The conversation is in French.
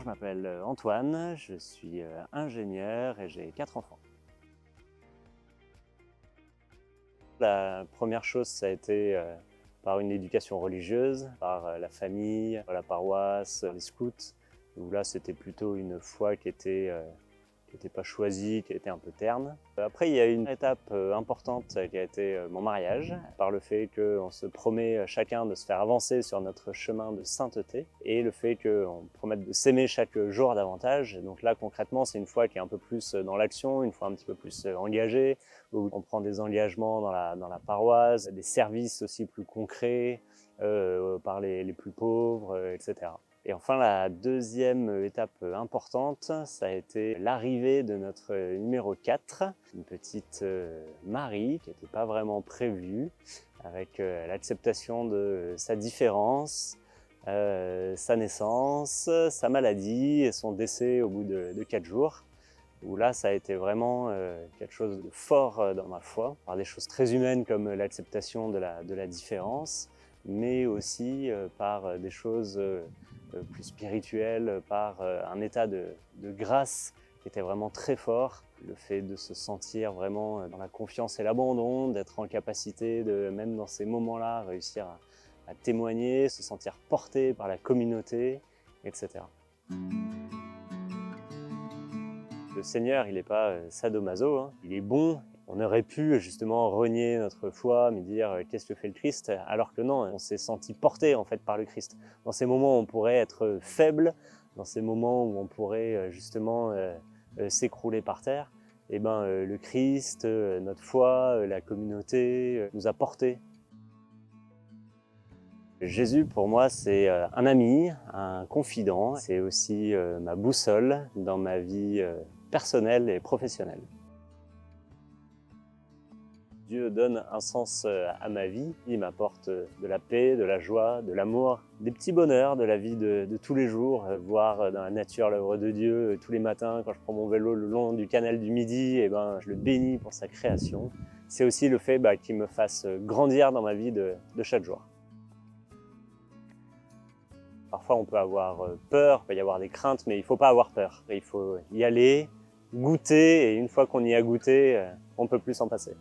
Je m'appelle Antoine, je suis ingénieur et j'ai 4 enfants. La première chose, ça a été par une éducation religieuse, par la famille, la paroisse, les scouts, où là c'était plutôt une foi qui était pas choisie, qui était un peu terne. Après, il y a une étape importante qui a été mon mariage, par le fait qu'on se promet chacun de se faire avancer sur notre chemin de sainteté, et le fait qu'on promette de s'aimer chaque jour davantage. Donc là, concrètement, c'est une foi qui est un peu plus dans l'action, une foi un petit peu plus engagée, où on prend des engagements dans la paroisse, des services aussi plus concrets, par les plus pauvres, etc. Et enfin, la deuxième étape importante, ça a été l'arrivée de notre numéro 4, une petite Marie qui n'était pas vraiment prévue, avec l'acceptation de sa différence, sa naissance, sa maladie et son décès au bout de 4 jours. Où là, ça a été vraiment quelque chose de fort dans ma foi, par des choses très humaines comme l'acceptation de la différence, mais aussi par des choses plus spirituelles, par un état de grâce qui était vraiment très fort. Le fait de se sentir vraiment dans la confiance et l'abandon, d'être en capacité de, même dans ces moments-là, réussir à témoigner, se sentir porté par la communauté, etc. Le Seigneur, il n'est pas sadomaso, hein. Il est bon. On aurait pu justement renier notre foi, mais dire qu'est-ce que fait le Christ, alors que non, on s'est senti porté en fait par le Christ. Dans ces moments où on pourrait être faible, dans ces moments où on pourrait justement s'écrouler par terre, eh ben, le Christ, notre foi, la communauté nous a portés. Jésus, pour moi, c'est un ami, un confident. C'est aussi ma boussole dans ma vie personnelle et professionnelle. Dieu donne un sens à ma vie. Il m'apporte de la paix, de la joie, de l'amour, des petits bonheurs de la vie de tous les jours. Voir dans la nature l'œuvre de Dieu tous les matins, quand je prends mon vélo le long du canal du Midi, eh ben, je le bénis pour sa création. C'est aussi le fait qu'il me fasse grandir dans ma vie de chaque jour. Parfois, on peut avoir peur, il peut y avoir des craintes, mais il ne faut pas avoir peur. Il faut y aller, goûter, et une fois qu'on y a goûté, on ne peut plus s'en passer.